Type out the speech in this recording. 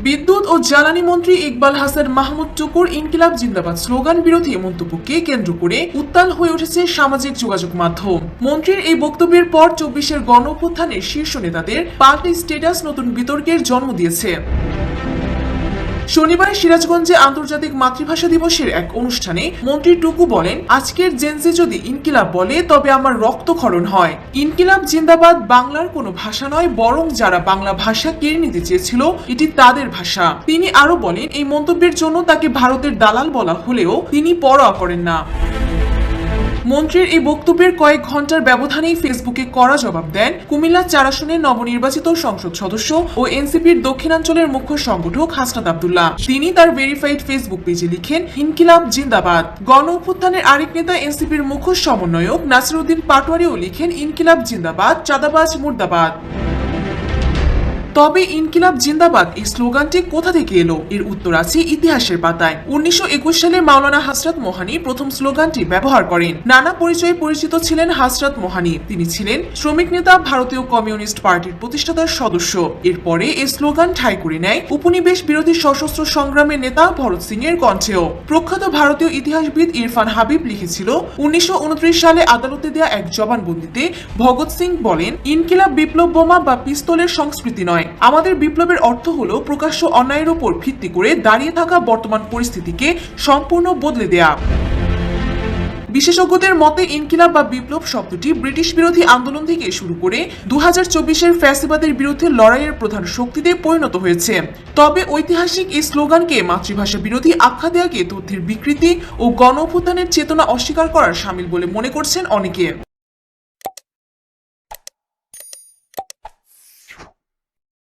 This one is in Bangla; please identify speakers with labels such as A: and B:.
A: বিদ্যুৎ ও জ্বালানি মন্ত্রী ইকবাল হাসান মাহমুদ টুকুর ইনকিলাব জিন্দাবাদ স্লোগান বিরোধী মন্তব্যকে কেন্দ্র করে উত্তাল হয়ে উঠেছে সামাজিক যোগাযোগ মাধ্যম। মন্ত্রীর এই বক্তব্যের পর ২৪-এর গণ অভ্যুত্থানের শীর্ষ নেতাদের পাল্টা স্ট্যাটাস নতুন বিতর্কের জন্ম দিয়েছে। শনিবার সিরাজগঞ্জে আন্তর্জাতিক মাতৃভাষা দিবসের এক অনুষ্ঠানে মন্ত্রী টুকু বলেন, আজকের জেনজি যদি ইনকিলাব বলে তবে আমার রক্তক্ষরণ হয়। ইনকিলাব জিন্দাবাদ বাংলার কোনো ভাষা নয়, বরং যারা বাংলা ভাষা কেড়ে নিতে চেয়েছিল এটি তাদের ভাষা। তিনি আরো বলেন, এই মন্তব্যের জন্য তাকে ভারতের দালাল বলা হলেও তিনি পরোয়া করেন না। মন্ত্রীর এই বক্তব্যের কয়েক ঘন্টার ব্যবধানেই ফেসবুকে কড়া জবাব দেন কুমিল্লা ৪ আসনের নবনির্বাচিত সংসদ সদস্য ও এনসিপির দক্ষিণাঞ্চলের মুখ্য সংগঠক হাসনাত আব্দুল্লাহ। তিনি তার ভেরিফাইড ফেসবুক পেজে লিখেন, ইনকিলাব জিন্দাবাদ। গণ অভ্যুত্থানের আরেক নেতা এনসিপির মুখ্য সমন্বয়ক নাসিরউদ্দিন পাটোয়ারিও লিখেন, ইনকিলাব জিন্দাবাদ, চাঁদাবাজ মুর্দাবাদ। তবে ইনকিলাব জিন্দাবাদ এই স্লোগানটি কোথা থেকে এলো? এর উত্তর আছে ইতিহাসের পাতায়। ১৯২১ সালে মাওলানা হযরত মোহানি প্রথম স্লোগানটি ব্যবহার করেন। নানা পরিচয়ে পরিচিত ছিলেন হযরত মোহানি। তিনি ছিলেন শ্রমিক নেতা, ভারতীয় কমিউনিস্ট পার্টির প্রতিষ্ঠাতার সদস্য। এরপরে এই স্লোগান ঠাঁই করে নেয় উপনিবেশ বিরোধী সশস্ত্র সংগ্রামের নেতা ভরত সিং এর কণ্ঠেও। প্রখ্যাত ভারতীয় ইতিহাসবিদ ইরফান হাবিব লিখেছিল, ১৯২৯ সালে আদালতে দেয়া এক জবানবন্দিতে ভগৎ সিং বলেন, ইনকিলাব বিপ্লব বোমা বা পিস্তলের সংস্কৃতি নয়। আমাদের বিপ্লবের অর্থ হলো প্রকাশ্য অন্যায়ের উপর ভিত্তি করে দাঁড়িয়ে থাকা বর্তমান পরিস্থিতিকে সম্পূর্ণ বদলে দেয়া। বিশেষজ্ঞদের মতে ইনকিলাব বা বিপ্লব শব্দটি ব্রিটিশ বিরোধী আন্দোলন থেকে শুরু করে ২০২৪-এর ফ্যাসিবাদের বিরুদ্ধে লড়াইয়ের প্রধান শক্তিতে পরিণত হয়েছে। তবে ঐতিহাসিক এই স্লোগানকে মাতৃভাষা বিরোধী আখ্যা দেয়াকে তথ্যের বিকৃতি ও গণ অভ্যুত্থানের চেতনা অস্বীকার করার শামিল বলে মনে করছেন অনেকে।